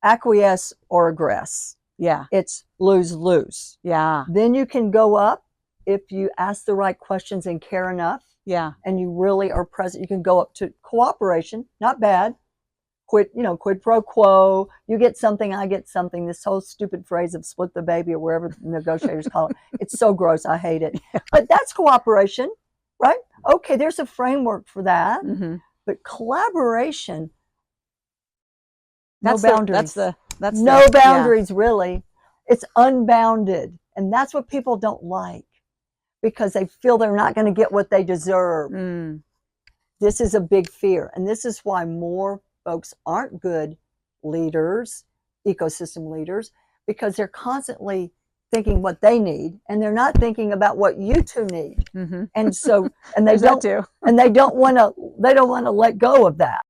acquiesce or aggress. Yeah. It's lose-lose. Yeah. Then you can go up if you ask the right questions and care enough. Yeah. And you really are present. You can go up to cooperation, not bad. Quid pro quo. You get something, I get something. This whole stupid phrase of split the baby or wherever the negotiators call it. It's so gross. I hate it. But that's cooperation, right? Okay, there's a framework for that. Mm-hmm. But collaboration, That's no boundaries. That's no boundaries, really. It's unbounded. And that's what people don't like because they feel they're not going to get what they deserve. Mm. This is a big fear. And this is why more folks aren't good leaders, ecosystem leaders, because they're constantly thinking what they need and they're not thinking about what you two need. Mm-hmm. And so, and they don't, too. and they don't want to let go of that.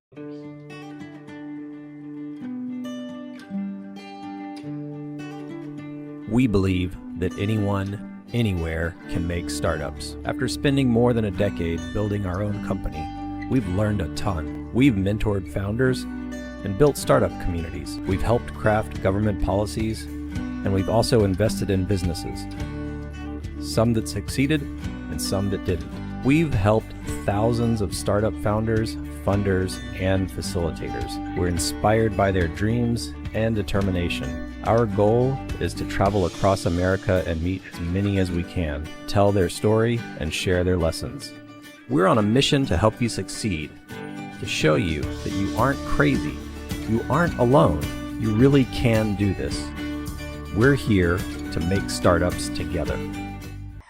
We believe that anyone, anywhere can make startups. After spending more than a decade building our own company, we've learned a ton. We've mentored founders and built startup communities. We've helped craft government policies, and we've also invested in businesses. Some that succeeded and some that didn't. We've helped thousands of startup founders, funders, and facilitators. We're inspired by their dreams and determination. Our goal is to travel across America and meet as many as we can, tell their story, and share their lessons. We're on a mission to help you succeed, to show you that you aren't crazy, you aren't alone, you really can do this. We're here to make startups together.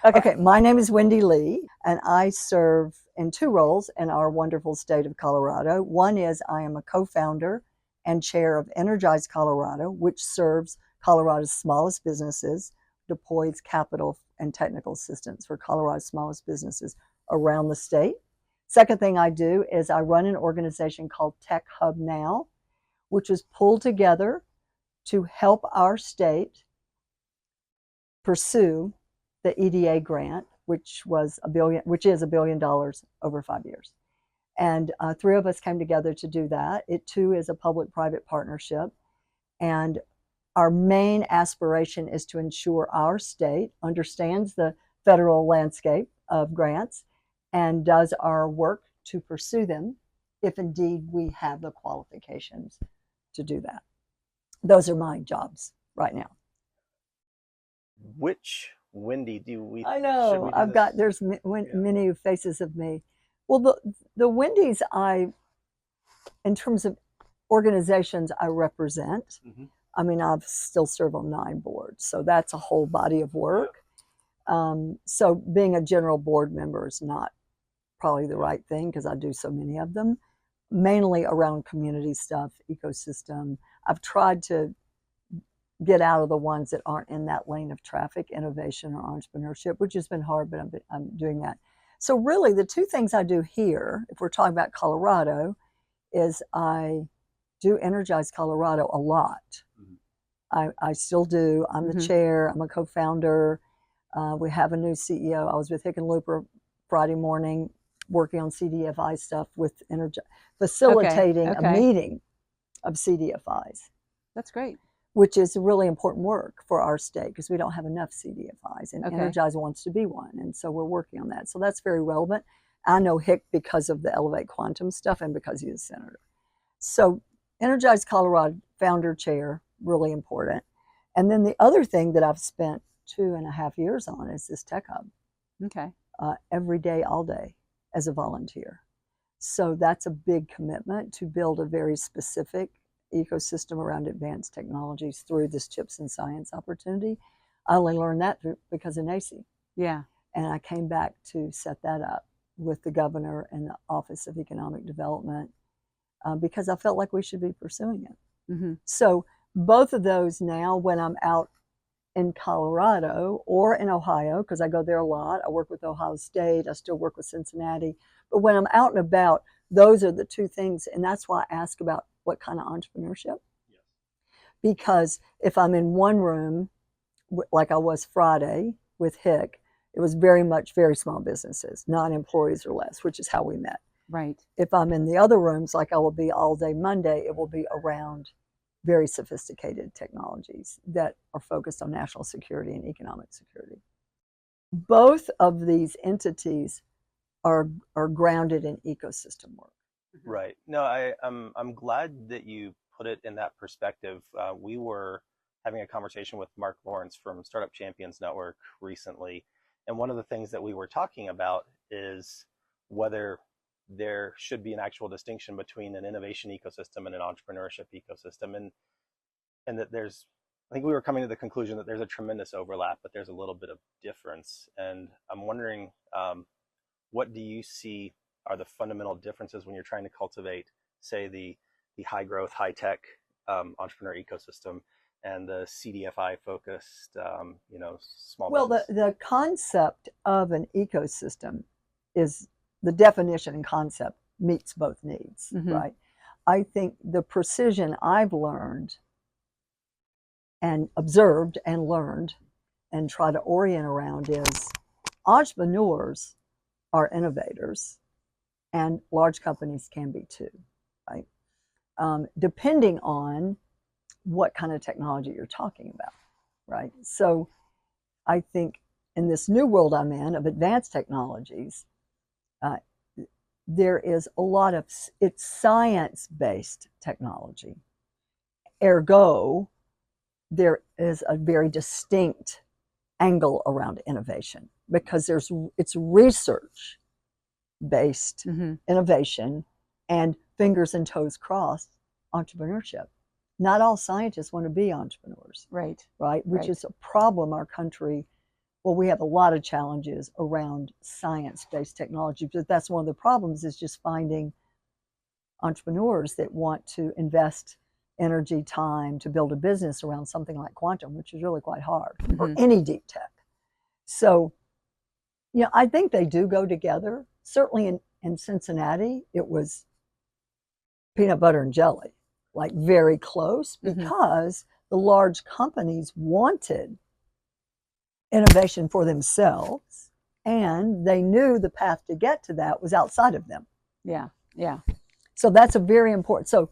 Okay, my name is Wendy Lea, and I serve in two roles in our wonderful state of Colorado. One is I am a co-founder and chair of Energize Colorado, which serves Colorado's smallest businesses, deploys capital and technical assistance for Colorado's smallest businesses around the state. Second thing I do is I run an organization called TechHubNow, which is pulled together to help our state pursue the EDA grant, which is $1 billion over 5 years. And three of us came together to do that. It too is a public-private partnership. And our main aspiration is to ensure our state understands the federal landscape of grants and does our work to pursue them if indeed we have the qualifications to do that. Those are my jobs right now. Which Wendy do we? I know. There's many faces of me. Well, the Wendy's in terms of organizations I represent, Mm-hmm. I mean, I still serve on 9 boards, so that's a whole body of work. So being a general board member is not probably the right thing because I do so many of them, mainly around community stuff, ecosystem. I've tried to get out of the ones that aren't in that lane of traffic, innovation or entrepreneurship, which has been hard, but I'm doing that. So really the two things I do here, if we're talking about Colorado, is I do Energize Colorado a lot. Mm-hmm. I still do. I'm the chair. I'm a co-founder. We have a new CEO. I was with Hickenlooper Friday morning working on CDFI stuff with Energize, facilitating a meeting of CDFIs. That's great. Which is really important work for our state because we don't have enough CDFIs, and Energize wants to be one, and so we're working on that. So that's very relevant. I know Hick because of the Elevate Quantum stuff and because he's a senator. So Energize Colorado, founder chair, really important. And then the other thing that I've spent 2.5 years on is this Tech Hub. Okay. Every day, all day, as a volunteer. So that's a big commitment to build a very specific ecosystem around advanced technologies through this Chips and Science opportunity. I only learned that because of NACIE. Yeah. And I came back to set that up with the governor and the Office of Economic Development because I felt like we should be pursuing it. Mm-hmm. So both of those now, when I'm out in Colorado or in Ohio, because I go there a lot, I work with Ohio State, I still work with Cincinnati, but when I'm out and about, those are the two things. And that's why I ask about what kind of entrepreneurship. Yes. Because if I'm in one room, like I was Friday with Hick, it was very small businesses, 9 employees or less, which is how we met. Right. If I'm in the other rooms, like I will be all day Monday, it will be around very sophisticated technologies that are focused on national security and economic security. Both of these entities are grounded in ecosystem work. Right. No, I'm glad that you put it in that perspective. We were having a conversation with Mark Lawrence from Startup Champions Network recently, and one of the things that we were talking about is whether there should be an actual distinction between an innovation ecosystem and an entrepreneurship ecosystem, and that I think we were coming to the conclusion that there's a tremendous overlap, but there's a little bit of difference. And I'm wondering, what do you see are the fundamental differences when you're trying to cultivate, say, the high growth, high tech entrepreneur ecosystem and the CDFI focused, small Well, business? the concept of an ecosystem is the definition and concept meets both needs, right? I think the precision I've learned and observed and learned and try to orient around is entrepreneurs are innovators, and large companies can be too, right? Depending on what kind of technology you're talking about, right? So I think in this new world I'm in of advanced technologies, there is a lot of, it's science-based technology. Ergo, there is a very distinct angle around innovation because it's research based innovation and fingers and toes crossed entrepreneurship. Not all scientists want to be entrepreneurs, right? Which is a problem our country. Well, we have a lot of challenges around science-based technology, but that's one of the problems is just finding entrepreneurs that want to invest energy, time to build a business around something like quantum, which is really quite hard, or any deep tech. So, I think they do go together. Certainly in Cincinnati, it was peanut butter and jelly, like very close, because the large companies wanted innovation for themselves, and they knew the path to get to that was outside of them. Yeah, yeah. So that's a very important. So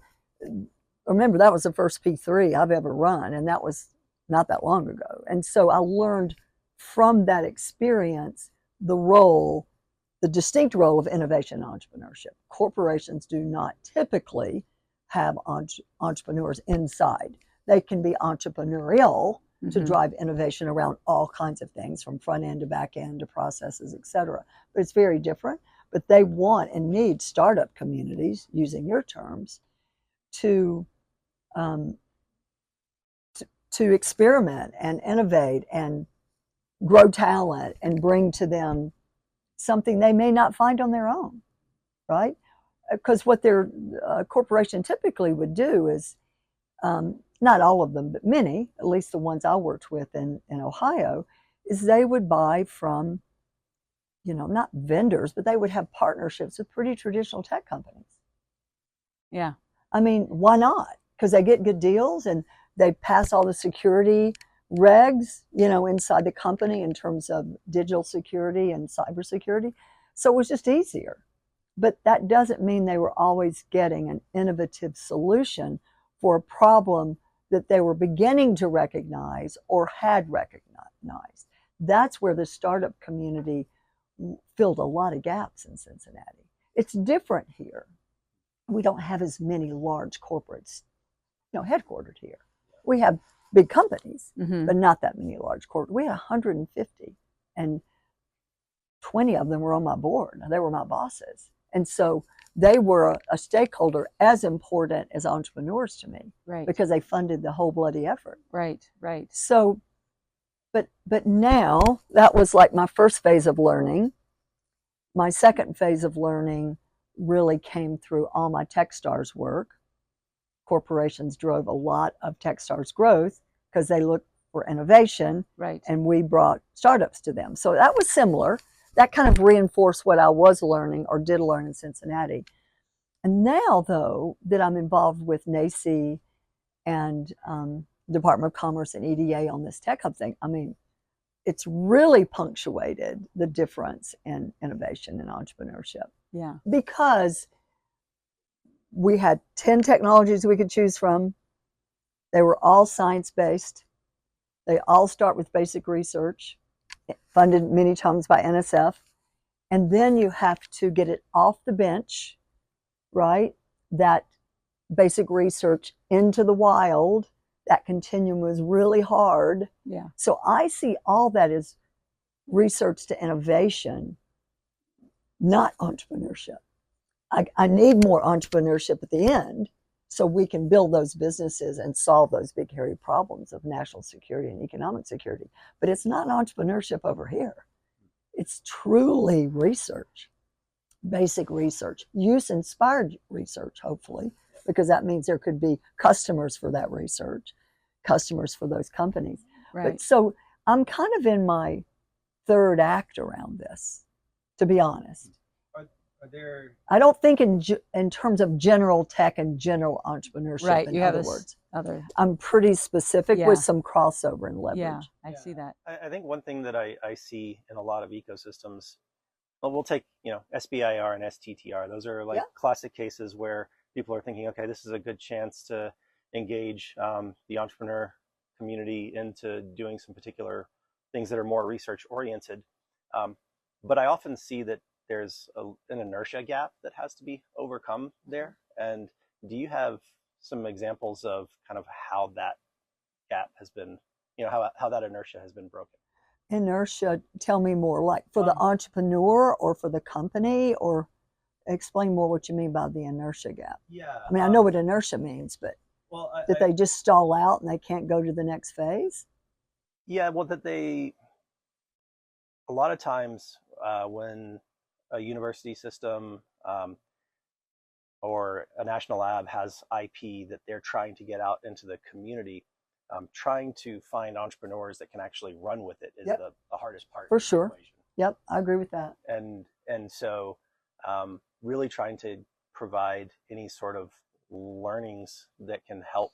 remember, that was the first P3 I've ever run, and that was not that long ago. And so I learned from that experience the distinct role of innovation and entrepreneurship. Corporations do not typically have entrepreneurs inside. They can be entrepreneurial to drive innovation around all kinds of things, from front end to back end to processes, et cetera. But it's very different. But they want and need startup communities, using your terms, to experiment and innovate and grow talent and bring to them something they may not find on their own, right? Because what their corporation typically would do is, not all of them, but many, at least the ones I worked with in Ohio, is they would buy from, not vendors, but they would have partnerships with pretty traditional tech companies. Yeah. I mean, why not? Because they get good deals and they pass all the security regs, inside the company in terms of digital security and cybersecurity. So it was just easier. But that doesn't mean they were always getting an innovative solution for a problem that they were beginning to recognize or had recognized. That's where the startup community filled a lot of gaps in Cincinnati. It's different here. We don't have as many large corporates, headquartered here. We have big companies, but not that many large corporates. We had 150, and 20 of them were on my board. They were my bosses. And so they were a stakeholder as important as entrepreneurs to me, right? Because they funded the whole bloody effort. Right. So, but now that was like my first phase of learning. My second phase of learning really came through all my Techstars work. Corporations drove a lot of Techstars growth because they looked for innovation, right? And we brought startups to them. So that was similar. That kind of reinforced what I was learning or did learn in Cincinnati. And now, though, that I'm involved with NACIE and Department of Commerce and EDA on this Tech Hub thing, I mean, it's really punctuated the difference in innovation and entrepreneurship. Yeah. Because we had 10 technologies we could choose from. They were all science-based. They all start with basic research, funded many times by NSF. And then you have to get it off the bench, right? That basic research into the wild. That continuum was really hard. Yeah. So I see all that as research to innovation, not entrepreneurship. I need more entrepreneurship at the end so we can build those businesses and solve those big, hairy problems of national security and economic security. But it's not entrepreneurship over here. It's truly research, basic research, use-inspired research, hopefully, because that means there could be customers for that research, customers for those companies. Right. But so I'm kind of in my third act around this, to be honest. Are there? I don't think in terms of general tech and general entrepreneurship. Right. In You have other this words, other. I'm pretty specific Yeah. with some crossover and leverage. Yeah, I Yeah. see that. I think one thing that I see in a lot of ecosystems, well, we'll take, SBIR and STTR. Those are like Yeah. classic cases where people are thinking, okay, this is a good chance to engage the entrepreneur community into doing some particular things that are more research oriented. But I often see that there's an inertia gap that has to be overcome there. And do you have some examples of kind of how that gap has been, how that inertia has been broken? Inertia, tell me more, like for the entrepreneur or for the company, or explain more what you mean by the inertia gap. Yeah. I mean, I know what inertia means, but Well, that they just stall out and they can't go to the next phase? Yeah, well, a lot of times when a university system or a national lab has IP that they're trying to get out into the community, trying to find entrepreneurs that can actually run with it is Yep. the hardest part. For of the sure. equation. Yep, I agree with that. And so really trying to provide any sort of learnings that can help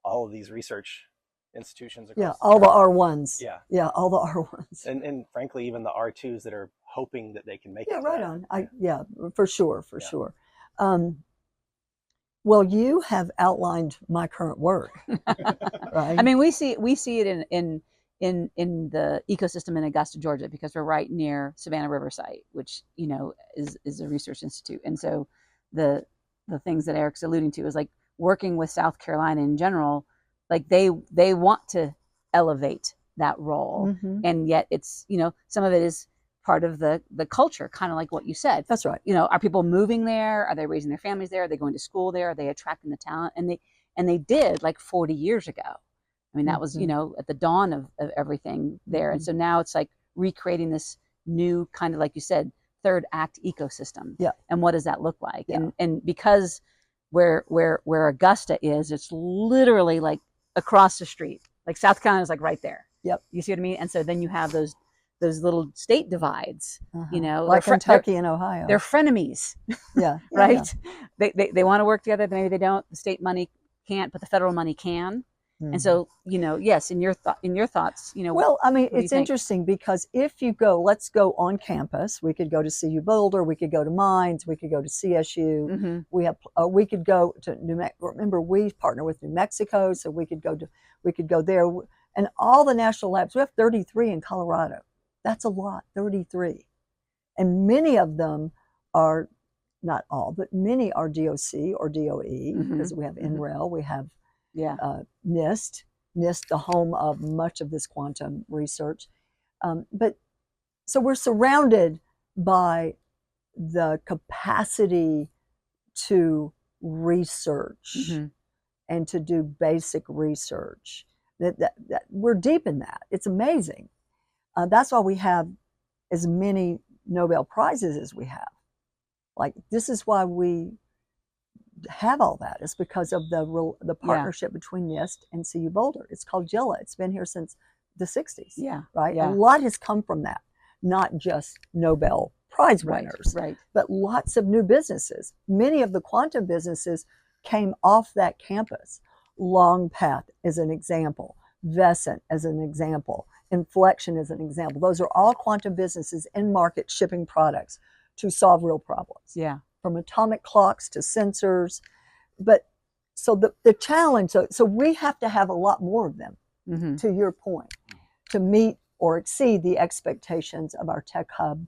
all of these research institutions across Yeah, the all the country. R1s. Yeah. Yeah, all the R1s. And frankly, even the R2s that are hoping that they can make Yeah, it. right on. Yeah, for sure, Yeah. sure. Well, you have outlined my current work, right? I mean, we see it in the ecosystem in Augusta, Georgia, because we're right near Savannah River site, which is a research institute, and so the things that Eric's alluding to is like working with South Carolina in general, like they want to elevate that role, Mhm. and yet it's some of it is part of the culture, kind of like what you said. That's right. Are people moving there? Are they raising their families there? Are they going to school there? Are they attracting the talent? And they did like 40 years ago. I mean, that was, at the dawn of everything there. And so now it's like recreating this new kind of, like you said, third act ecosystem. Yeah. And what does that look like? Yeah. And because where Augusta is, it's literally like across the street. Like South Carolina is like right there. Yep. You see what I mean? And so then you have those little state divides, like Kentucky and Ohio. they're frenemies, yeah, right? Yeah. They want to work together, maybe they don't. The state money can't, but the federal money can. Mm-hmm. And so, yes, in your thoughts, Well, I mean, do you it's think? interesting because if you let's go on campus. We could go to CU Boulder. We could go to Mines. We could go to CSU. Mm-hmm. We could go to New Mexico. Remember, we partner with New Mexico, so we could go there. And all the national labs. We have 33 in Colorado. That's a lot, 33. And many of them are, not all, but many are DOC or DOE, because we have NREL, we have NIST, the home of much of this quantum research. But so we're surrounded by the capacity to research and to do basic research. That we're deep in that. It's amazing. That's why we have as many Nobel Prizes as we have. Like, this is why we have all that. It's because of the partnership between NIST and CU Boulder. It's called JILA. It's been here since the 60s. Yeah. Right? Yeah. A lot has come from that. Not just Nobel Prize winners, right. but lots of new businesses. Many of the quantum businesses came off that campus. Longpath is an example. Vescent as an example. Inflection is an example. Those are all quantum businesses in market shipping products to solve real problems. Yeah. From atomic clocks to sensors. But so the challenge, so we have to have a lot more of them, Mm-hmm. to your point, to meet or exceed the expectations of our Tech Hub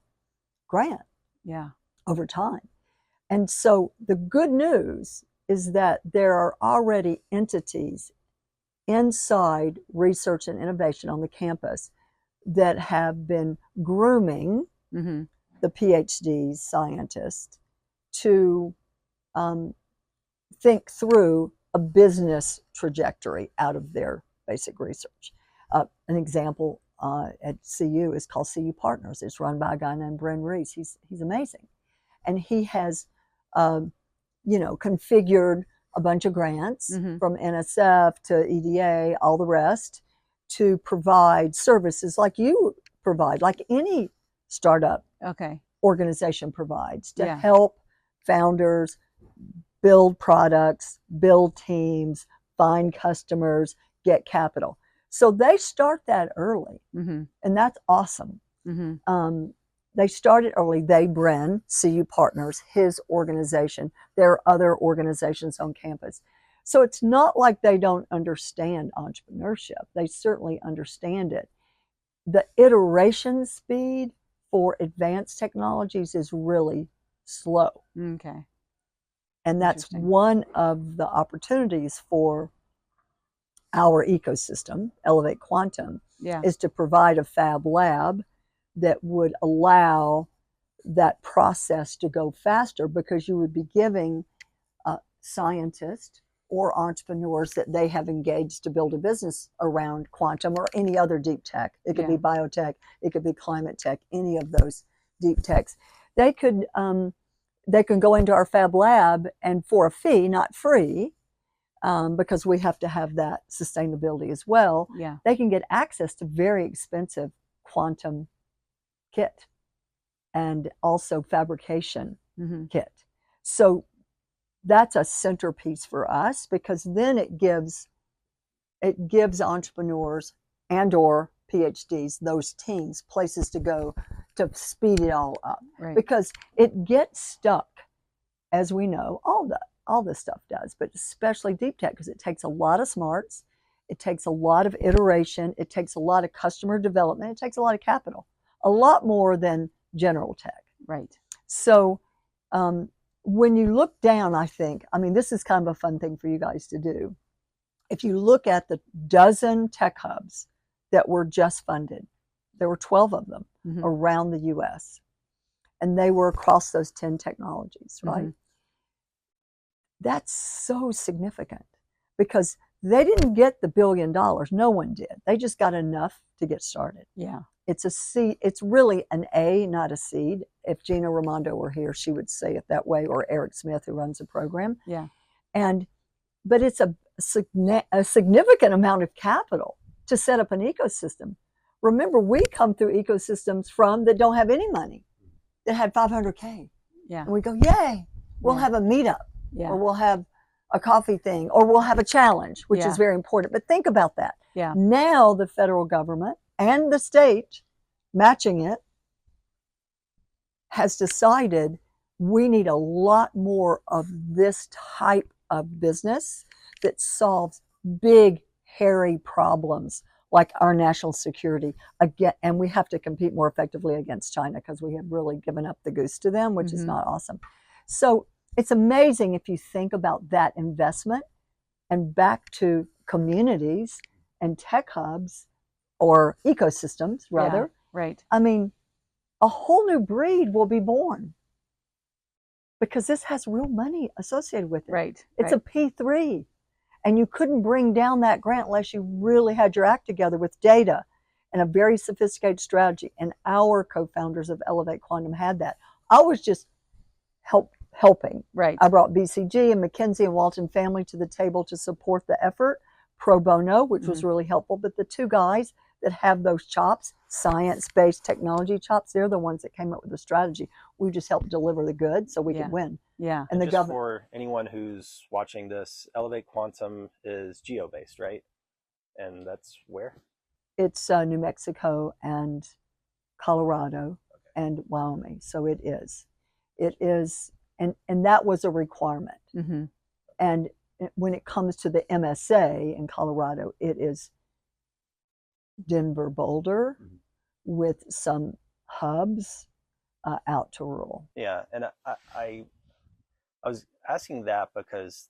grant Yeah. over time. And so the good news is that there are already entities inside research and innovation on the campus that have been grooming Mm-hmm. the PhD scientists to think through a business trajectory out of their basic research. An example at CU is called CU Partners. It's run by a guy named Bryn Reese. He's amazing, and he has, configured a bunch of grants Mm-hmm. from NSF to EDA, all the rest, to provide services like you provide, like any startup Okay. organization provides, to Yeah. help founders build products, build teams, find customers, get capital. So they start that early, Mm-hmm. and that's awesome. Mm-hmm. They started early. Bryn, CU Partners, his organization. There are other organizations on campus. So it's not like they don't understand entrepreneurship. They certainly understand it. The iteration speed for advanced technologies is really slow. Okay. And that's Interesting. one of the opportunities for our ecosystem, Elevate Quantum, Yeah. is to provide a fab lab that would allow that process to go faster, because you would be giving scientists or entrepreneurs that they have engaged to build a business around quantum or any other deep tech. It could be biotech, it could be climate tech, any of those deep techs. They can go into our fab lab, and for a fee, not free, because we have to have that sustainability as well, Yeah. they can get access to very expensive quantum kit and also fabrication Mm-hmm. kit. So that's a centerpiece for us, because then it gives entrepreneurs and or PhDs, those teams, places to go to speed it all up. Right. Because it gets stuck, as we know, all this stuff does, but especially deep tech, because it takes a lot of smarts, it takes a lot of iteration, it takes a lot of customer development, it takes a lot of capital, a lot more than general tech. Right. So when you look down, this is kind of a fun thing for you guys to do. If you look at the dozen tech hubs that were just funded, there were 12 of them Mm-hmm. around the US, and they were across those 10 technologies, right? Mm-hmm. That's so significant, because they didn't get the $1 billion. No one did. They just got enough to get started. Yeah. It's a seed. It's really an A, not a seed. If Gina Raimondo were here, she would say it that way, or Eric Smith, who runs the program. Yeah. But it's a significant amount of capital to set up an ecosystem. Remember, we come through ecosystems that don't have any money, that had 500K. Yeah. And we go, yay, we'll have a meetup, or we'll have a coffee thing, or we'll have a challenge, which is very important. But think about that. Yeah. Now the federal government and the state matching it has decided we need a lot more of this type of business that solves big, hairy problems like our national security. Again, and we have to compete more effectively against China, because we have really given up the goose to them, which is not awesome. So it's amazing if you think about that investment, and back to communities and tech hubs, or ecosystems rather. Yeah. Right. I mean, a whole new breed will be born, because this has real money associated with it. Right. It's a P3, and you couldn't bring down that grant unless you really had your act together with data and a very sophisticated strategy. And our co-founders of Elevate Quantum had that. I was just helping. Right. I brought BCG and McKinsey and Walton Family to the table to support the effort, pro bono, which was really helpful. But the two guys that have those chops, science-based technology chops, they're the ones that came up with the strategy. We just helped deliver the goods so we could win. Yeah. And just for anyone who's watching this, Elevate Quantum is geo-based, right? And that's where? It's New Mexico and Colorado and Wyoming. So it is, and that was a requirement. Mm-hmm. And when it comes to the MSA in Colorado, it is Denver, Boulder, with some hubs out to rural. Yeah, and I was asking that because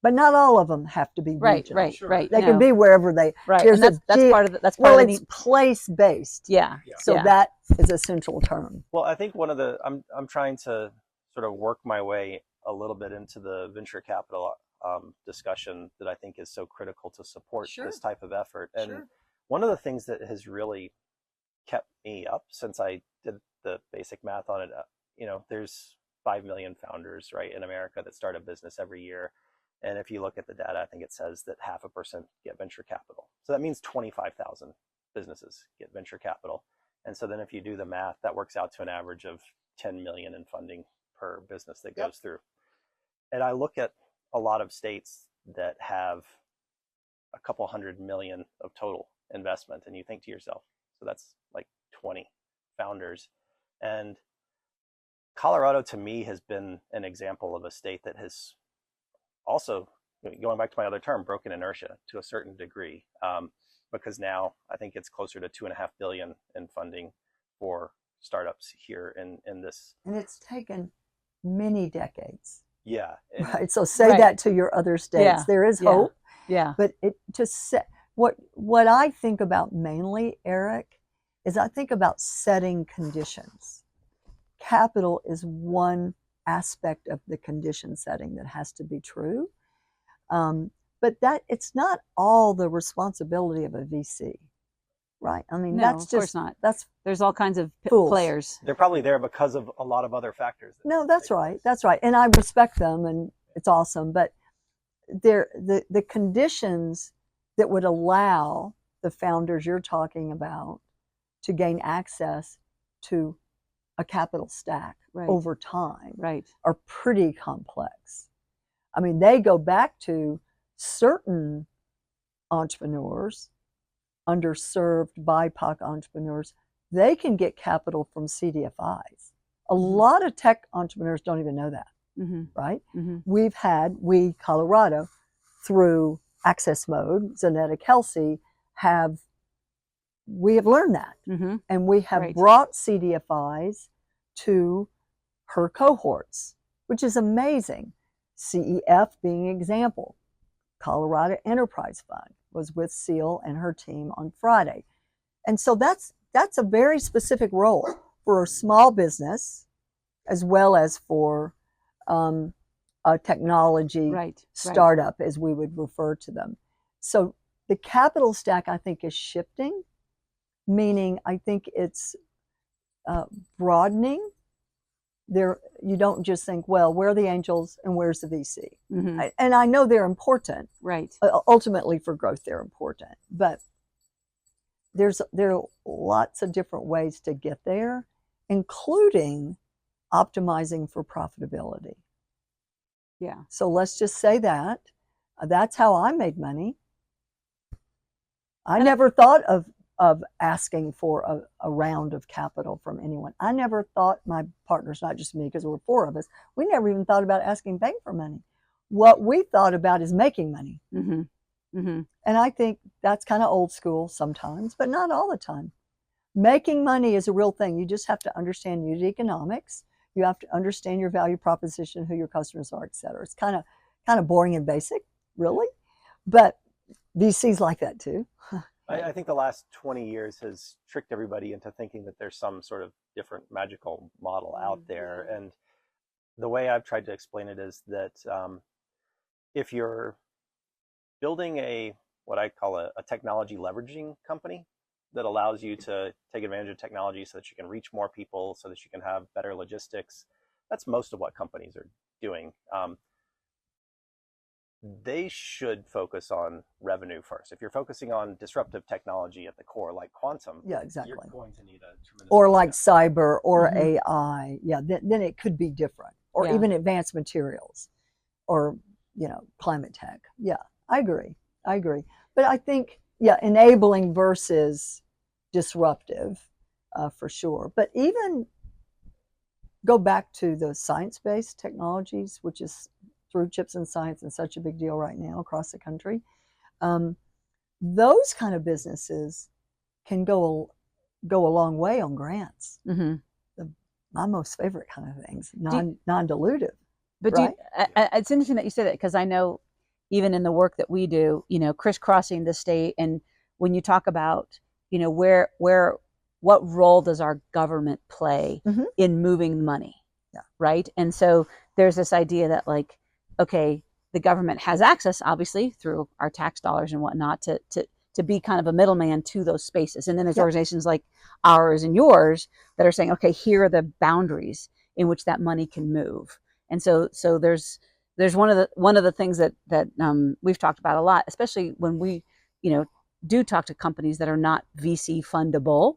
but not all of them have to be regional. Right. They can be wherever they. Right. There's and that's part of the, that's part well, of the it's place based. Yeah. So yeah. that is a central term. Well, I think I'm trying to sort of work my way a little bit into the venture capital discussion that I think is so critical to support this type of effort. And one of the things that has really kept me up since I did the basic math on it, there's 5 million founders, right, in America that start a business every year. And if you look at the data, I think it says that 0.5% get venture capital. So that means 25,000 businesses get venture capital. And so then if you do the math, that works out to an average of 10 million in funding per business that goes through. And I look at a lot of states that have a couple $100 million of total investment, and you think to yourself, so that's like 20 founders. And Colorado, to me, has been an example of a state that has also, going back to my other term, broken inertia to a certain degree, because now I think it's closer to $2.5 billion in funding for startups here in this. And it's taken many decades. Yeah. Right. So say that to your other states. Yeah. There is hope. Yeah. But what I think about mainly, Eric, is I think about setting conditions. Capital is one aspect of the condition setting that has to be true. But it's not all the responsibility of a VC, right? I mean, No, that's of just course not. That's There's all kinds of fools. players. They're probably there because of a lot of other factors. No, that's right. That's right. And I respect them, and it's awesome. But the conditions that would allow the founders you're talking about to gain access to a capital stack over time are pretty complex. I mean, they go back to certain entrepreneurs, underserved BIPOC entrepreneurs. They can get capital from CDFIs. A lot of tech entrepreneurs don't even know that, right? We, Colorado, through Access Mode, Zanetta Kelsey, we have learned that. And we have brought CDFIs to her cohorts, which is amazing. CEF being an example. Colorado Enterprise Fund was with Seal and her team on Friday. And so that's a very specific role for a small business as well as for a technology startup, as we would refer to them. So the capital stack, I think, is shifting, meaning I think it's broadening. You don't just think, well, where are the angels and where's the VC? And I know they're important. Ultimately, for growth, they're important. But there are lots of different ways to get there, including optimizing for profitability. Yeah. So let's just say that's how I made money. I never thought of asking for a round of capital from anyone. I never thought, my partners, not just me, because there were 4 of us, we never even thought about asking bank for money. What we thought about is making money. And I think that's kind of old school sometimes, but not all the time. Making money is a real thing. You just have to understand unit economics. You have to understand your value proposition, who your customers are, et cetera. It's kind of boring and basic, really. But VCs like that too. I think the last 20 years has tricked everybody into thinking that there's some sort of different magical model out there. And the way I've tried to explain it is that if you're building what I call a technology leveraging company that allows you to take advantage of technology so that you can reach more people, so that you can have better logistics, that's most of what companies are doing. They should focus on revenue first. If you're focusing on disruptive technology at the core, like quantum, yeah, exactly, you're going to need a tremendous or like cyber or AI. Yeah, then it could be different, or even advanced materials, or climate tech. Yeah, I agree. But I think enabling versus disruptive, for sure. But even go back to the science-based technologies, which is through Chips and Science is such a big deal right now across the country. Those kind of businesses can go a long way on grants. Mm-hmm. My most favorite kind of things, non-dilutive. But right? It's interesting that you say that, because I know even in the work that we do, crisscrossing the state, and when you talk about, what role does our government play Mm-hmm. in moving money? Yeah. Right. And so there's this idea that, like, okay, the government has access, obviously, through our tax dollars and whatnot, to be kind of a middleman to those spaces. And then there's organizations like ours and yours that are saying, okay, here are the boundaries in which that money can move. And so there's one of the things that we've talked about a lot, especially when we, do talk to companies that are not VC fundable,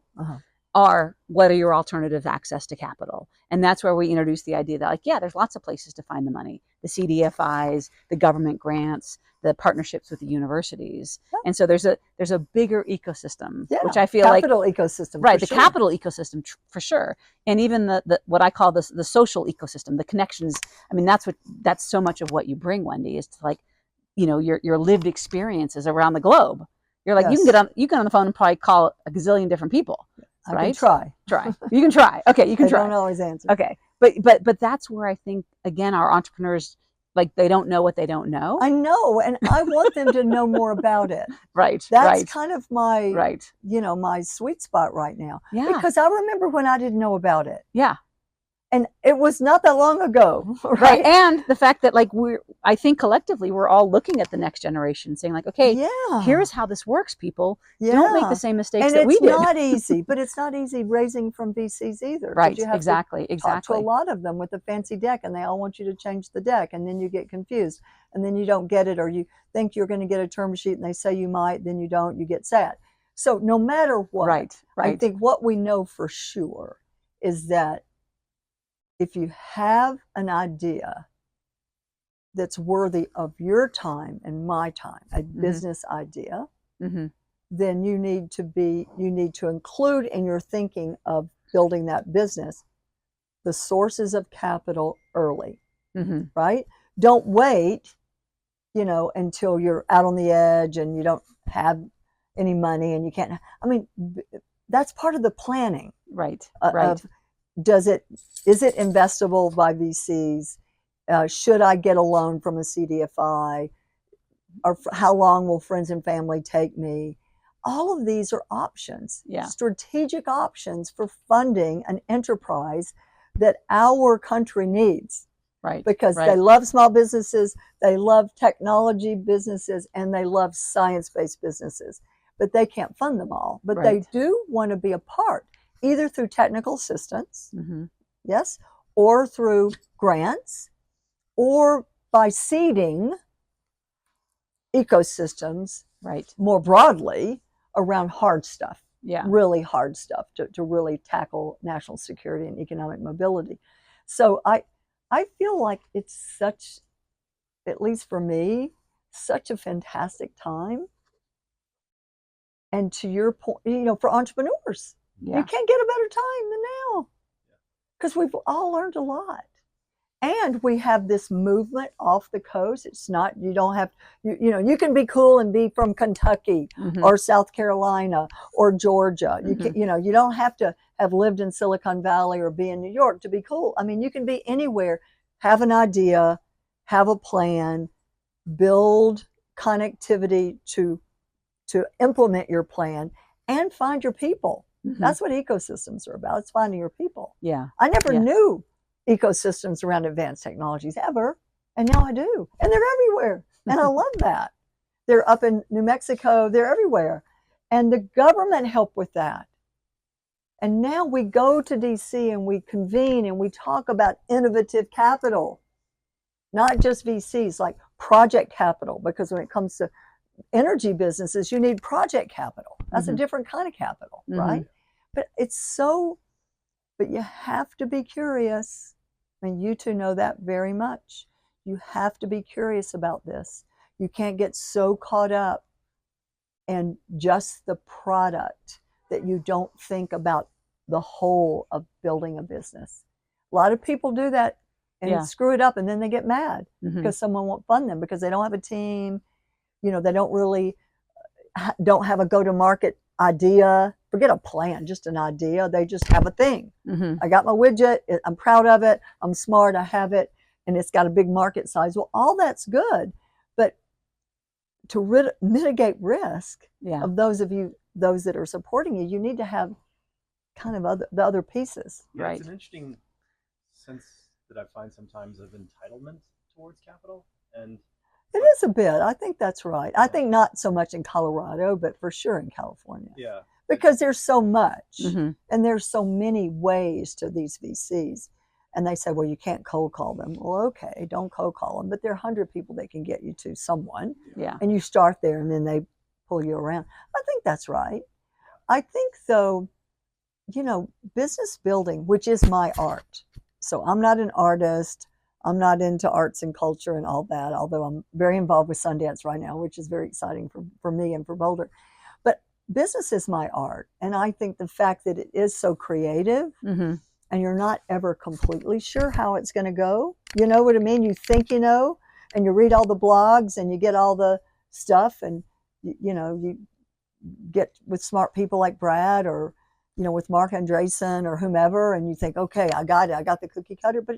are what are your alternative access to capital? And that's where we introduce the idea that, like, yeah, there's lots of places to find the money, the CDFIs, the government grants, the partnerships with the universities. Yeah. And so there's a bigger ecosystem, which I feel capital ecosystem, right? The capital ecosystem for sure. And even the what I call the social ecosystem, the connections. I mean, that's so much of what you bring, Wendy, is to, like, your lived experiences around the globe. You're like, you can get on the phone and probably call a gazillion different people. I right? can try. You can try. Okay, you can try. They don't always answer. Okay, but that's where I think, again, our entrepreneurs, like, they don't know what they don't know. I know, and I want them to know more about it. Right. That's kind of my right. My sweet spot right now. Yeah. Because I remember when I didn't know about it. Yeah. And it was not that long ago, right? And the fact that, like, I think collectively we're all looking at the next generation, saying, like, okay, here's how this works, people. Don't make the same mistakes that we did. And it's not easy, but it's not easy raising from VCs either. Right, you have exactly. To talk to a lot of them with a fancy deck, and they all want you to change the deck, and then you get confused, and then you don't get it, or you think you're going to get a term sheet, and they say you might, then you don't, you get sad. So no matter what, right. I think what we know for sure is that if you have an idea that's worthy of your time and my time, a business idea, then you need to include in your thinking of building that business the sources of capital early, right? Don't wait, until you're out on the edge and you don't have any money and you can't. I mean, that's part of the planning, right? Is it investable by VCs? Should I get a loan from a CDFI? Or how long will friends and family take me? All of these are options, strategic options for funding an enterprise that our country needs. Right. Because they love small businesses, they love technology businesses, and they love science-based businesses. But they can't fund them all. But they do want to be a part, either through technical assistance, yes, or through grants, or by seeding ecosystems more broadly around hard stuff, really hard stuff to really tackle national security and economic mobility. So I feel like it's such, at least for me, such a fantastic time. And to your point, for entrepreneurs, you can't get a better time than now, because we've all learned a lot. And we have this movement off the coast. It's not, you don't have, you can be cool and be from Kentucky or South Carolina or Georgia. You can, you don't have to have lived in Silicon Valley or be in New York to be cool. I mean, you can be anywhere, have an idea, have a plan, build connectivity to implement your plan, and find your people. That's what ecosystems are about. It's finding your people. Yeah. I never knew ecosystems around advanced technologies ever, and now I do. And they're everywhere. And I love that. They're up in New Mexico, they're everywhere. And the government helped with that. And now we go to DC and we convene and we talk about innovative capital, not just VCs, like project capital, because when it comes to energy businesses, you need project capital. That's a different kind of capital, right? But but you have to be curious. I mean, you two know that very much. You have to be curious about this. You can't get so caught up in just the product that you don't think about the whole of building a business. A lot of people do that and Yeah. screw it up, and then they get mad Mhm. because someone won't fund them because they don't have a team. They don't really don't have a go-to-market idea. Forget a plan, just an idea. They just have a thing. Mhm. I got my widget. I'm proud of it. I'm smart. I have it, and it's got a big market size. Well, all that's good, but to mitigate risk Yeah. of those that are supporting you, you need to have kind of the other pieces. Yeah, Right. It's an interesting sense that I find sometimes of entitlement towards capital, and It is a bit. I think that's right. I think not so much in Colorado, but for sure in California. yeah, Because there's so much, Mhm. and there's so many ways to these VCs. And they say, well, you can't cold call them. Well, okay, don't cold call them. But there are 100 people they can get you to someone. Yeah. And you start there, and then they pull you around. I think that's right. I think, though, business building, which is my art. So I'm not an artist. I'm not into arts and culture and all that, although I'm very involved with Sundance right now, which is very exciting for me and for Boulder. But business is my art. And I think the fact that it is so creative, Mhm. and you're not ever completely sure how it's going to go. You know what I mean? You think you know, and you read all the blogs and you get all the stuff, and you get with smart people like Brad, or with Mark Andreessen or whomever, and you think, okay, I got it. I got the cookie cutter, but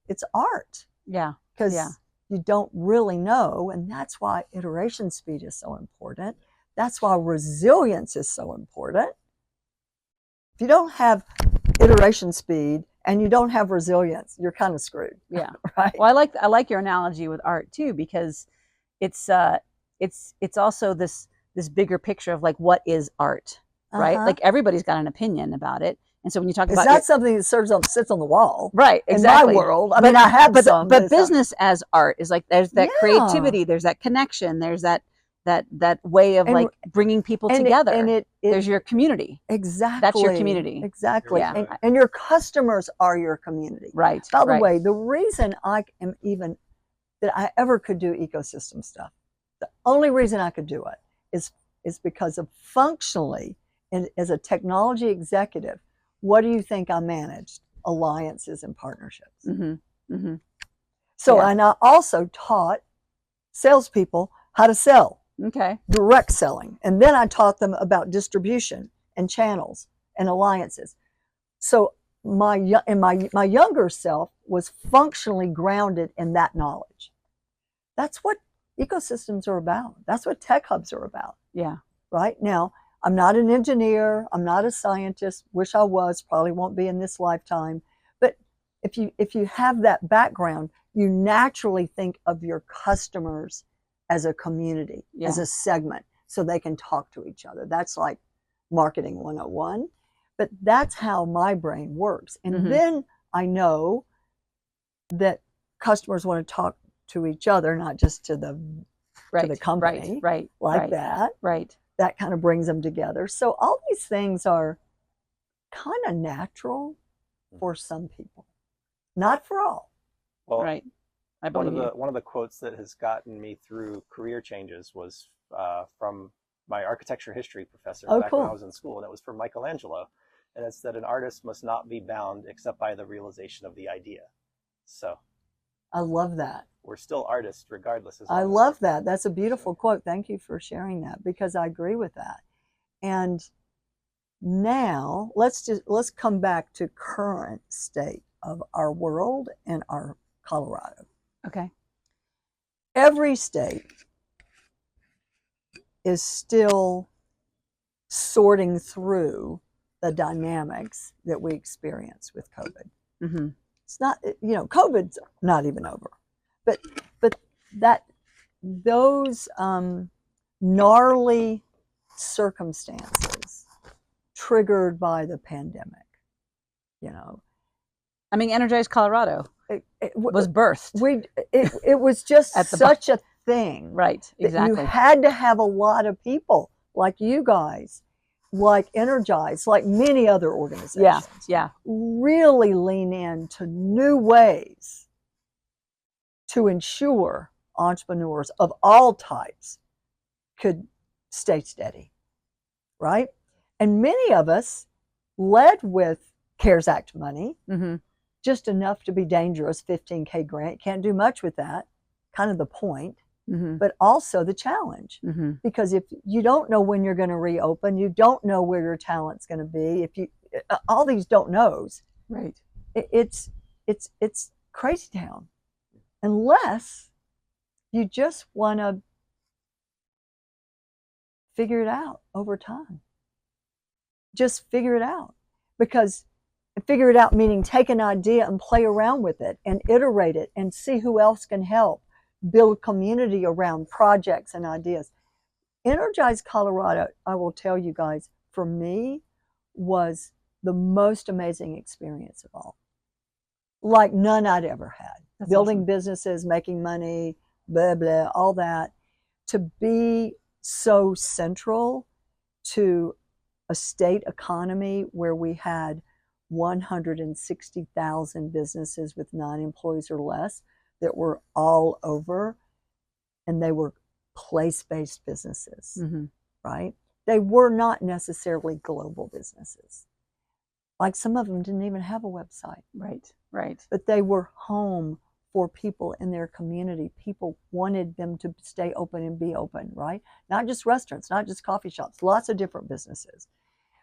it's art Yeah. because Yeah. you don't really know, and that's why iteration speed is so important. That's why resilience is so important. If you don't have iteration speed and you don't have resilience, you're kind of screwed. Yeah. Right? Well, I like your analogy with art too, because it's also this bigger picture of like, what is art, right? Uh-huh. Like everybody's got an opinion about it, and so when you talk It's about not something that sits on the wall. right, exactly. In my world, I mean, I have but some, but it's not- business as art is like, there's that Yeah. creativity, there's that connection, there's that way of And- like bringing people and together. it There's your community. exactly, That's your community. Exactly. Yeah. And your customers are your community. Right. By the right. way, the reason that I ever could do ecosystem stuff, the only reason I could do it is because of functionally, and as a technology executive, what do you think I managed? Alliances and partnerships. Mm-hmm. Mm-hmm. So, Yeah. and I also taught salespeople how to sell, Okay. direct selling. And then I taught them about distribution and channels and alliances. So my younger self was functionally grounded in that knowledge. That's what ecosystems are about. That's what tech hubs are about. Yeah. Right now, I'm not an engineer. I'm not a scientist. Wish I was. Probably won't be in this lifetime. But if you have that background, you naturally think of your customers as a community, Yeah. as a segment, so they can talk to each other. That's like marketing 101. But that's how my brain works. And Mhm. then I know that customers want to talk to each other, not just to the Right. company, Right. like right. that. Right. That kind of brings them together. So all these things are kind of natural for some people, not for all. Well, Right. I believe you. one of the quotes that has gotten me through career changes was from my architecture history professor Oh, back when I cool. was in school, and it was from Michelangelo, and it's that an artist must not be bound except by the realization of the idea. So I love that. we're still artists regardless. I love that. That's a beautiful quote. Thank you for sharing that, because I agree with that. And now let's come back to current state of our world and our Colorado. Okay. Every state is still sorting through the dynamics that we experience with COVID. Mm-hmm. It's not, COVID's not even over, but those gnarly circumstances triggered by the pandemic, I mean, Energize Colorado it was birthed. it was just At the such a thing, Right. that Exactly. you had to have a lot of people like you guys, like Energize, like many other organizations, Yeah. Yeah. really lean into new ways to ensure entrepreneurs of all types could stay steady, right? And many of us led with CARES Act money, Mm-hmm. just enough to be dangerous. 15K grant, can't do much with that, kind of the point, but also the challenge. Because if you don't know when you're going to reopen, you don't know where your talent's going to be. If you all these don't knows, Right. it's crazy town, unless you just want to figure it out over time. Just figure it out, because figure it out meaning take an idea and play around with it and iterate it and see who else can help build community around projects and ideas. Energize Colorado, I will tell you guys, for me, was the most amazing experience of all. Like none I'd ever had. That's Building awesome. businesses, making money, blah, blah, all that. To be so central to a state economy where we had 160,000 businesses with 9 employees or less that were all over, and they were place-based businesses, right? They were not necessarily global businesses. Like some of them didn't even have a website. Right. Right. But they were home for people in their community. People wanted them to stay open and be open, right? Not just restaurants, not just coffee shops, lots of different businesses.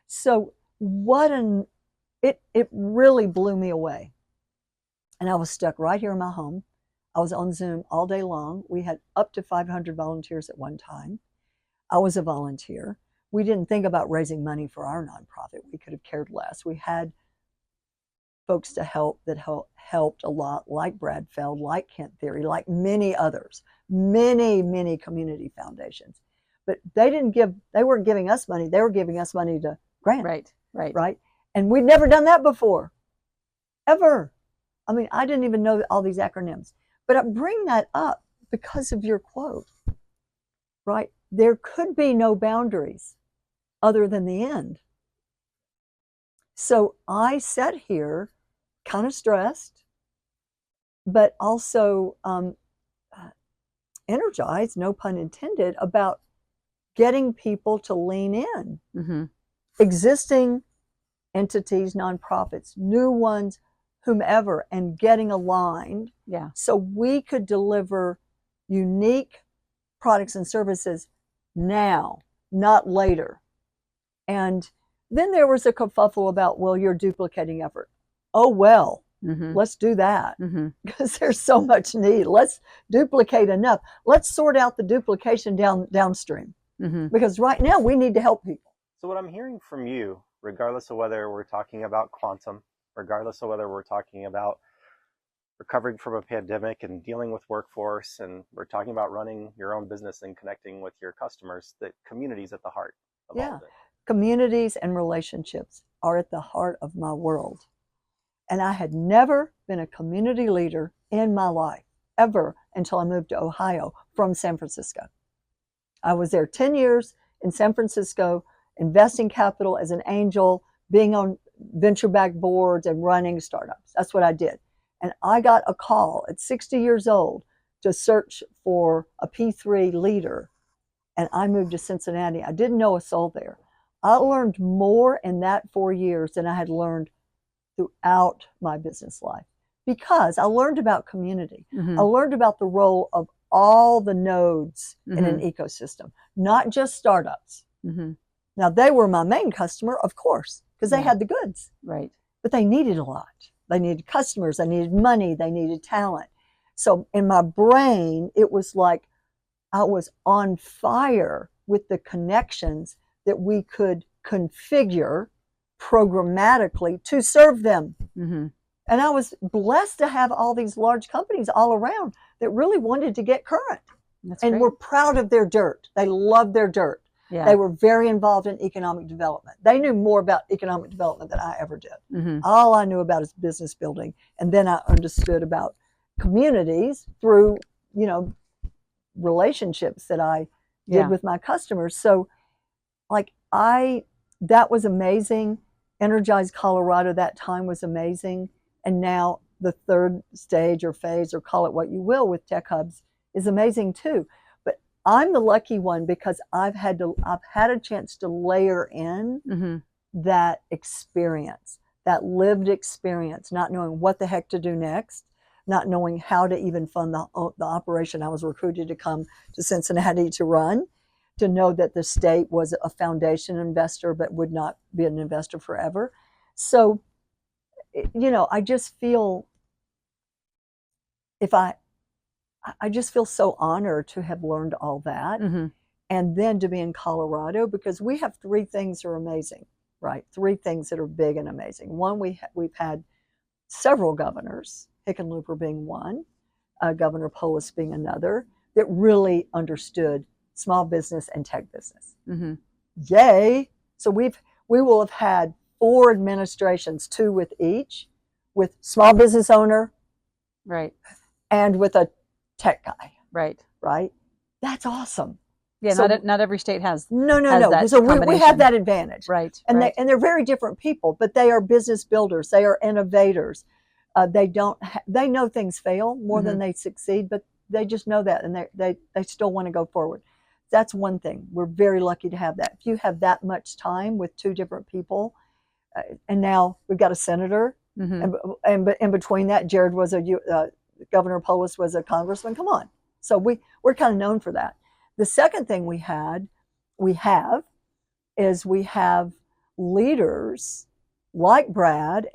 So it really blew me away. And I was stuck right here in my home. I was on Zoom all day long. We had up to 500 volunteers at one time. I was a volunteer. We didn't think about raising money for our nonprofit. We could have cared less. We had folks to help that helped a lot, like Brad Feld, like Kent Theory, like many others, many community foundations. But they weren't giving us money. They were giving us money to grant. Right. And we'd never done that before, ever. I mean, I didn't even know all these acronyms. But I bring that up because of your quote, right? There could be no boundaries other than the end. So I sat here kind of stressed, but also energized, no pun intended, about getting people to lean in. Existing entities, nonprofits, new ones, whomever, and getting aligned. Yeah. So we could deliver unique products and services now, not later. And then there was a kerfuffle about, well, you're duplicating effort. Oh, well, let's do that, because there's so much need. Let's duplicate enough. Let's sort out the duplication downstream, because right now we need to help people. So what I'm hearing from you, regardless of whether we're talking about quantum, regardless of whether we're talking about recovering from a pandemic and dealing with workforce, and we're talking about running your own business and connecting with your customers, that community's at the heart of all of it. Communities and relationships are at the heart of my world. And I had never been a community leader in my life, ever, until I moved to Ohio from San Francisco. I was there 10 years in San Francisco, investing capital as an angel, being on venture-backed boards and running startups. That's what I did. And I got a call at 60 years old to search for a P3 leader. And I moved to Cincinnati. I didn't know a soul there. I learned more in that 4 years than I had learned throughout my business life, because I learned about community. I learned about the role of all the nodes in an ecosystem, not just startups. Now, they were my main customer, of course, because they had the goods. Right. But they needed a lot. They needed customers, they needed money, they needed talent. So in my brain, it was like I was on fire with the connections that we could configure programmatically to serve them. And I was blessed to have all these large companies all around that really wanted to get current. And were proud of their dirt. They loved their dirt. Yeah. They were very involved in economic development. They knew more about economic development than I ever did. All I knew about is business building. And then I understood about communities through, relationships that I did with my customers. So that was amazing. Energize Colorado, that time was amazing. And now the third stage or phase, or call it what you will, with Tech Hubs is amazing too. But I'm the lucky one because I've had a chance to layer in that experience, that lived experience, not knowing what the heck to do next, not knowing how to even fund the operation I was recruited to come to Cincinnati to run, to know that the state was a foundation investor but would not be an investor forever. So, I just feel I just feel so honored to have learned all that. Mm-hmm. And then to be in Colorado, because we have three things that are amazing, right? Three things that are big and amazing. One, we've had several governors, Hickenlooper being one, Governor Polis being another, that really understood small business and tech business. Mm-hmm. Yay! So we will have had 4 administrations, 2 with each, with small business owner, Right, and with a tech guy, right. That's awesome. Yeah, So- not every state has. No. that So we combination. have that advantage. Right, And right. they're very different people, but they are business builders. They are innovators. They know things fail more than they succeed, but they just know that, and they still want to go forward. That's one thing. We're very lucky to have that. If you have that much time with 2 different people, and now we've got a senator, and in between that, Jared was Governor Polis was a congressman. Come on. So we're kind of known for that. The second thing we have leaders like Brad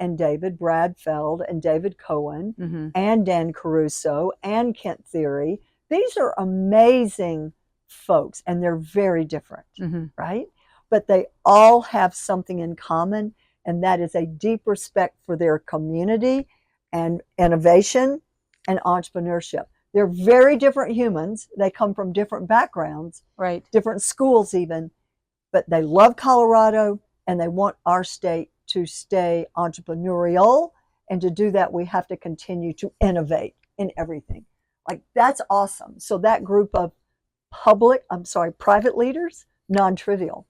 Feld and David Cohen and Dan Caruso and Kent Thiry. These are amazing folks, and they're very different, right? But they all have something in common, and that is a deep respect for their community and innovation and entrepreneurship. They're very different humans. They come from different backgrounds, Right. different schools even, but they love Colorado, and they want our state to stay entrepreneurial. And to do that, we have to continue to innovate in everything. Like, that's awesome. So that group of private leaders, non-trivial.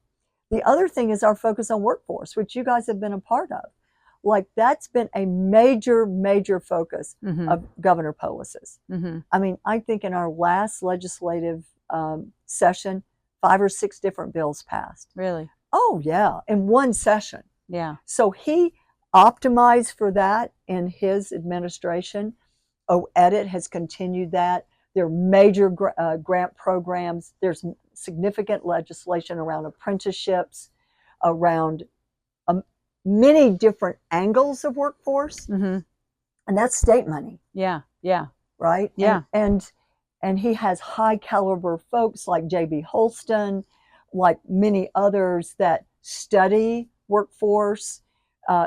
The other thing is our focus on workforce, which you guys have been a part of. Like, that's been a major, major focus of Governor Polis's. I mean, I think in our last legislative session, 5 or 6 different bills passed. Really? Oh, yeah, in one session. Yeah. So he optimized for that in his administration. OEdit has continued that. There are major grant programs. There's significant legislation around apprenticeships, around many different angles of workforce, and that's state money. Yeah. Yeah. Right. Yeah. And he has high caliber folks like J.B. Holston, like many others that study workforce.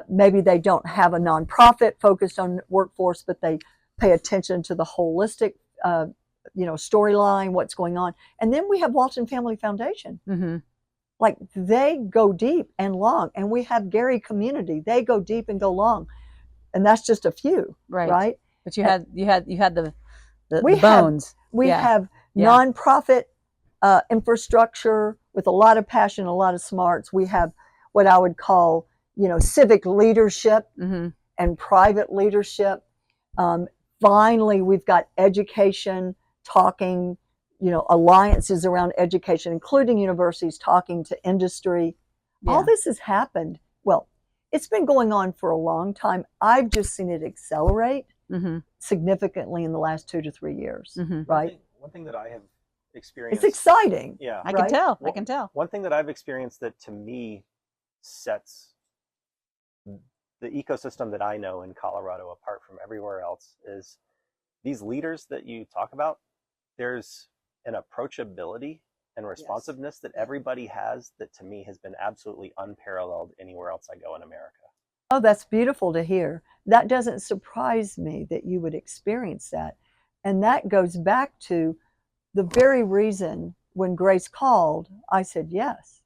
Maybe they don't have a nonprofit focused on workforce, but they pay attention to the holistic, storyline, what's going on. And then we have Walton Family Foundation. Like, they go deep and long, and we have Gary Community. They go deep and go long, and that's just a few, right? But you had the We bones. We have nonprofit infrastructure with a lot of passion, a lot of smarts. We have what I would call, civic leadership and private leadership. Finally, we've got education talking, alliances around education, including universities talking to industry. Yeah. All this has happened. Well, it's been going on for a long time. I've just seen it accelerate significantly in the last 2 to 3 years, right? One thing that I have experienced. It's exciting. Yeah. I can tell. I can tell. One thing that I've experienced that to me sets the ecosystem that I know in Colorado apart from everywhere else is these leaders that you talk about. There's an approachability and responsiveness that everybody has that to me has been absolutely unparalleled anywhere else I go in America. Oh, that's beautiful to hear. That doesn't surprise me that you would experience that. And that goes back to the very reason when Grace called, I said yes.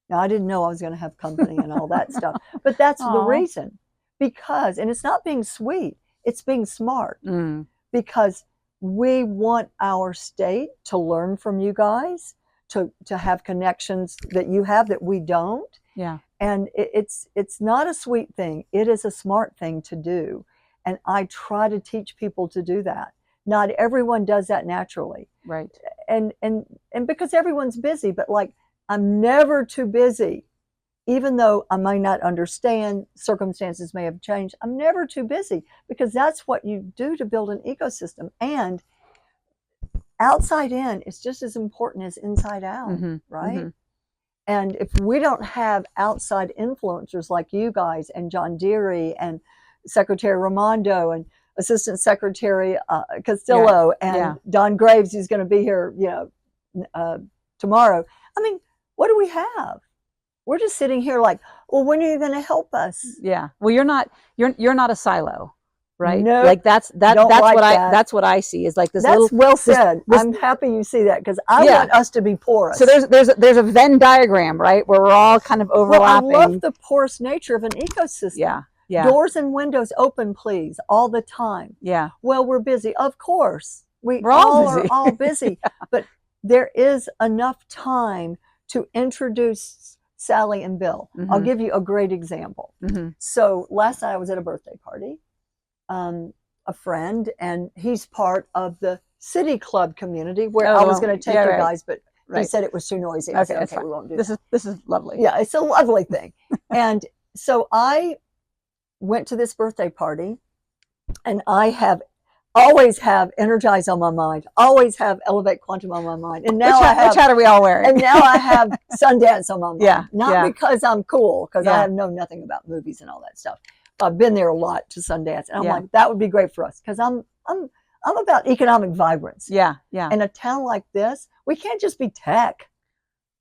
Now, I didn't know I was going to have company and all that stuff, but that's the reason. Because, and it's not being sweet, it's being smart. Because we want our state to learn from you guys, to have connections that you have that we don't. Yeah. And it's not a sweet thing. It is a smart thing to do. And I try to teach people to do that. Not everyone does that naturally. Right. And because everyone's busy, but like, I'm never too busy even though I may not understand, circumstances may have changed, I'm never too busy, because that's what you do to build an ecosystem. And outside in is just as important as inside out, right? And if we don't have outside influencers like you guys and John Deere and Secretary Raimondo and Assistant Secretary Castillo and Don Graves, who's going to be here, tomorrow. I mean, what do we have? We're just sitting here like, well, when are you going to help us? Yeah. Well, you're not a silo, right? No, like that's like what I see is like this. That's little, well said. I'm happy you see that, because I want us to be porous. So there's a Venn diagram, right, where we're all kind of overlapping. Well, I love the porous nature of an ecosystem. Yeah. Doors and windows open, please, all the time. Yeah. Well, we're busy. Of course. We're all busy. are all busy. But there is enough time to introduce Sally and Bill. I'll give you a great example. So last night I was at a birthday party. A friend, and he's part of the City Club community where I was going to take you guys, but he said it was too noisy. I said, okay, we won't do that. This is lovely. Yeah, it's a lovely thing. And so I went to this birthday party, and I always have Energize on my mind, always have Elevate Quantum on my mind. And now which hat are we all wearing? And now I have Sundance on my mind. Not because I'm cool, because I know nothing about movies and all that stuff. I've been there a lot to Sundance, and I'm like, that would be great for us, because I'm about economic vibrance. Yeah. In a town like this, we can't just be tech.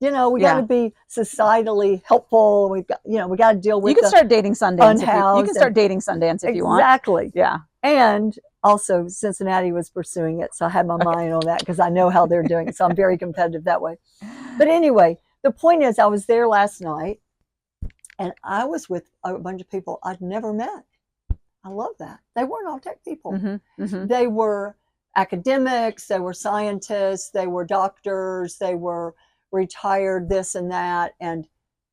We got to be societally helpful. We've got, we got to deal with. You can start dating Sundance. You can start dating Sundance if you want. Exactly. Yeah. And also, Cincinnati was pursuing it, so I had my mind on that, because I know how they're doing it. So I'm very competitive that way. But anyway, the point is, I was there last night, and I was with a bunch of people I'd never met. I love that. They weren't all tech people. They were academics, they were scientists, they were doctors, they were retired this and that. And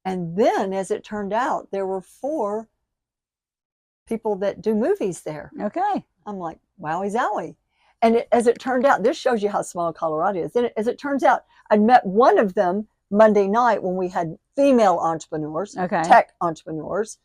then, as it turned out, there were 4 people that do movies there. Okay. I'm like, wowie zowie. And as it turned out, this shows you how small Colorado is. Then as it turns out, I'd met one of them Monday night when we had female entrepreneurs, tech entrepreneurs,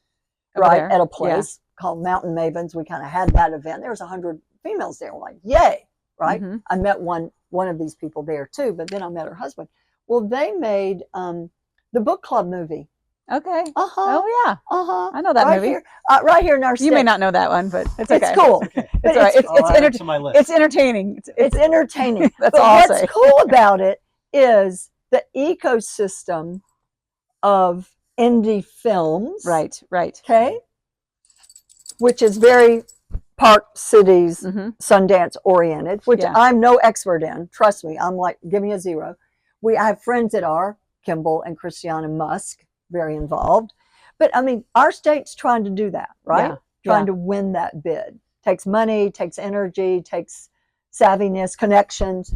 at a place called Mountain Mavens. We kind of had that event. There was 100 females there. We're like, yay, right? I met one of these people there too, but then I met her husband. Well, they made the book club movie. Okay. Oh yeah. I know that movie. Here, right here in our state. You may not know that one, but it's okay. It's cool. It's all right. It's entertaining. It's entertaining. That's all I'll say. What's cool about it is the ecosystem of indie films. Right. Okay. Which is very Park Cities, Sundance oriented, which I'm no expert in. Trust me. I'm like, give me a 0. I have friends that are, Kimball and Christiana Musk, very involved. But I mean, our state's trying to do that, right? Trying to win that bid. Takes money, takes energy, takes savviness, connections.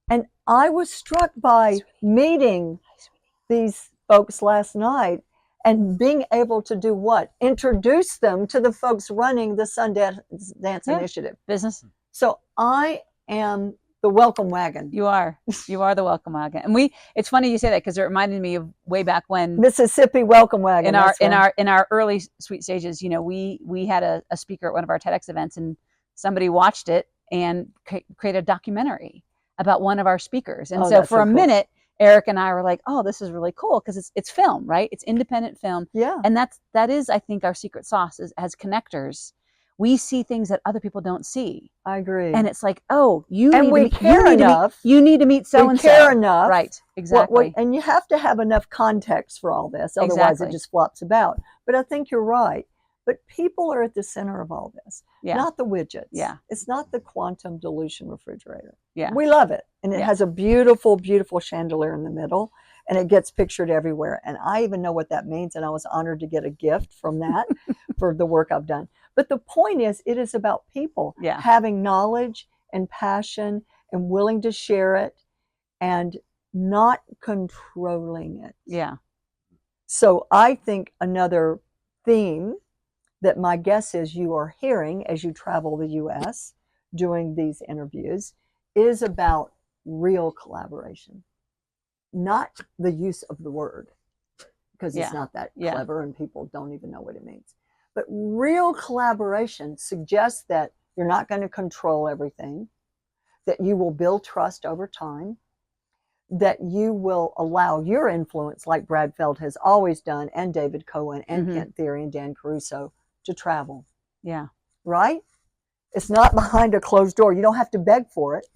And I was struck by meeting these folks last night and being able to do what? Introduce them to the folks running the Sundance Initiative. Business. So I am the welcome wagon. You are the welcome wagon. And it's funny you say that, because it reminded me of way back when Mississippi welcome wagon. In our early sweet stages, we had a speaker at one of our TEDx events, and somebody watched it and created a documentary about one of our speakers. And so for a minute, Eric and I were like, oh, this is really cool, because it's film, right? It's independent film. Yeah. And that is, I think, our secret sauce is, as connectors, we see things that other people don't see. I agree. And it's like, oh, you need to meet so-and-so. We care enough. Right, exactly. And you have to have enough context for all this. Otherwise, it just flops about. But I think you're right. But people are at the center of all this, not the widgets. Yeah. It's not the quantum dilution refrigerator. Yeah. We love it. And it has a beautiful, beautiful chandelier in the middle, and it gets pictured everywhere. And I even know what that means. And I was honored to get a gift from that for the work I've done. But the point is, it is about people having knowledge and passion and willing to share it and not controlling it. Yeah. So I think another theme that my guess is you are hearing as you travel the U.S. doing these interviews is about real collaboration, not the use of the word, because Yeah. it's not that Yeah. clever and people don't even know what it means. But real collaboration suggests that you're not going to control everything, that you will build trust over time, that you will allow your influence, like Brad Feld has always done, and David Cohen, and Kent Thiry, and Dan Caruso, to travel. Yeah. Right? It's not behind a closed door. You don't have to beg for it.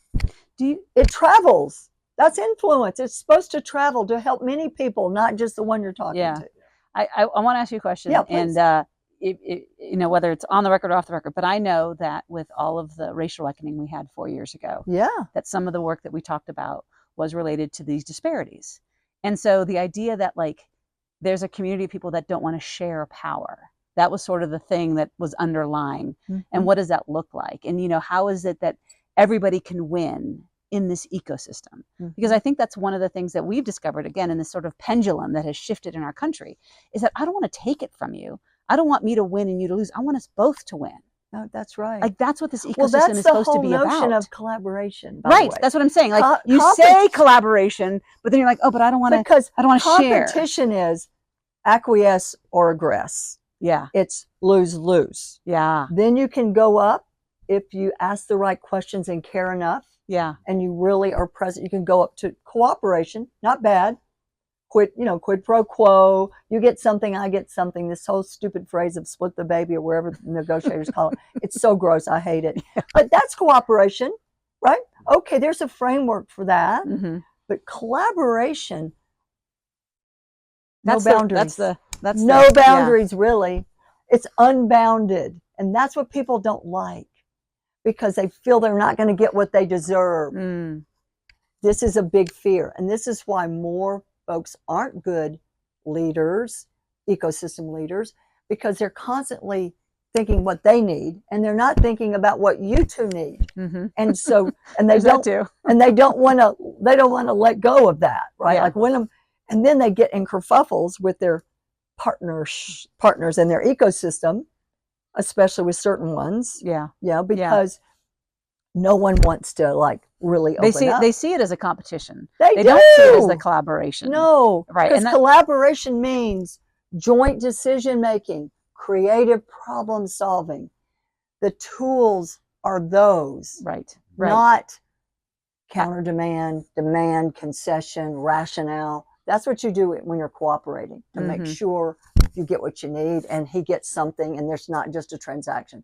Do you, It travels. That's influence. It's supposed to travel to help many people, not just the one you're talking Yeah. to. I want to ask you a question. Yeah, please. And you know, whether it's on the record or off the record, but I know that with all of the racial reckoning we had 4 years ago, Yeah. that some of the work that we talked about was related to these disparities. And so the idea that like there's a community of people that don't want to share power, that was sort of the thing that was underlying. And what does that look like? And, you know, how is it that everybody can win in this ecosystem? Because I think that's one of the things that we've discovered, again, in this sort of pendulum that has shifted in our country, is that I don't want to take it from you. I don't want me to win and you to lose. I want us both to win. No, that's right. Like that's what this ecosystem well, that's is the supposed to whole be notion about. of collaboration, by the Right. way. That's what I'm saying. Like you compet- say collaboration, but then you're like, oh, but I don't want to. Because I don't want to share. competition is acquiesce or aggress. Yeah. It's lose-lose. Yeah. Then you can go up if you ask the right questions and care enough. Yeah. And you really are present. You can go up to cooperation. Not bad. Quid pro quo. You get something, I get something. This whole stupid phrase of split the baby or wherever the negotiators call it. It's so gross. I hate it. But that's cooperation, right? Okay, there's a framework for that. But collaboration, That's no boundaries. That's no boundaries, really. It's unbounded. And that's what people don't like because they feel they're not going to get what they deserve. This is a big fear. And this is why more folks aren't good leaders, ecosystem leaders, because they're constantly thinking what they need and they're not thinking about what you two need. And so, and they don't, and they don't want to let go of that, right? Yeah. Like when them, and then they get in kerfuffles with their partners in their ecosystem, especially with certain ones. Yeah. Yeah. Because no one wants to like really open up. They see it as a competition. They don't see it as a collaboration. No. Right. Because collaboration means joint decision making, creative problem solving. The tools are those. Right. Not counter demand, concession, rationale. That's what you do when you're cooperating to make sure you get what you need and he gets something and there's not just a transaction.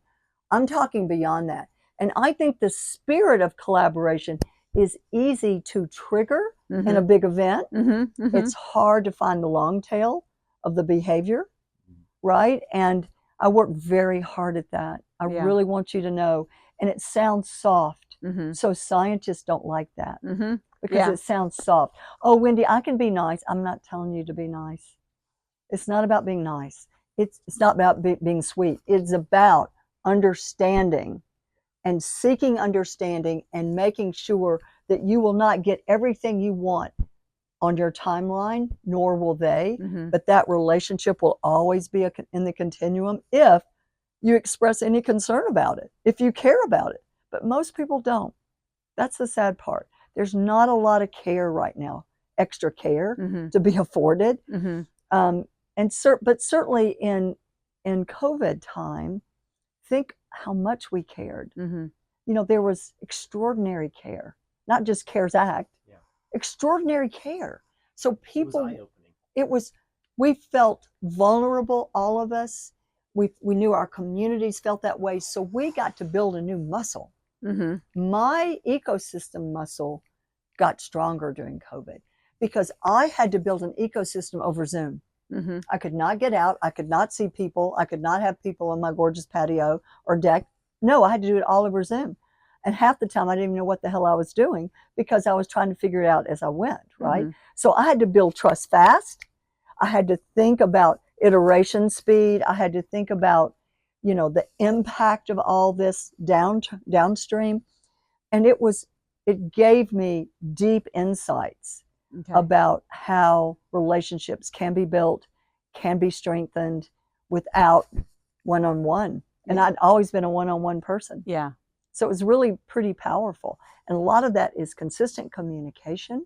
I'm talking beyond that. And I think the spirit of collaboration is easy to trigger in a big event. It's hard to find the long tail of the behavior, right? And I work very hard at that. I really want you to know. And it sounds soft. So scientists don't like that because it sounds soft. Oh, Wendy, I can be nice. I'm not telling you to be nice. It's not about being nice. It's not about being sweet. It's about understanding and seeking understanding and making sure that you will not get everything you want on your timeline, nor will they, but that relationship will always be in the continuum if you express any concern about it, if you care about it. But most people don't. That's the sad part. There's not a lot of care right now, extra care to be afforded. But certainly in COVID time, think how much we cared. You know, there was extraordinary care, not just CARES Act, extraordinary care. So people, we felt vulnerable, all of us. We knew our communities felt that way. So we got to build a new muscle. My ecosystem muscle got stronger during COVID because I had to build an ecosystem over Zoom. I could not get out. I could not see people. I could not have people on my gorgeous patio or deck. No, I had to do it all over Zoom. And half the time I didn't even know what the hell I was doing because I was trying to figure it out as I went, right? So I had to build trust fast. I had to think about iteration speed. I had to think about, you know, the impact of all this downstream. And it gave me deep insights about how relationships can be built, can be strengthened without one-on-one. And I'd always been a one-on-one person. So it was really pretty powerful. And a lot of that is consistent communication,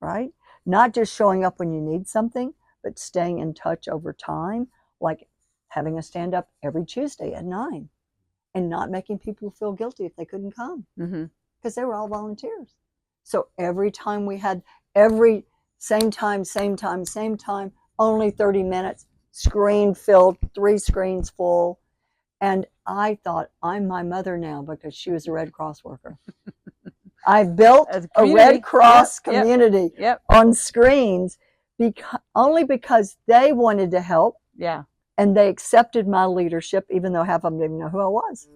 right? Not just showing up when you need something, but staying in touch over time, like having a stand up every Tuesday at 9 and not making people feel guilty if they couldn't come because they were all volunteers. So every time we had same time, only 30 minutes, screen filled, 3 screens full. And I thought, I'm my mother now because she was a Red Cross worker. I've built a Red Cross community on screens only because they wanted to help. Yeah. And they accepted my leadership, even though half of them didn't know who I was.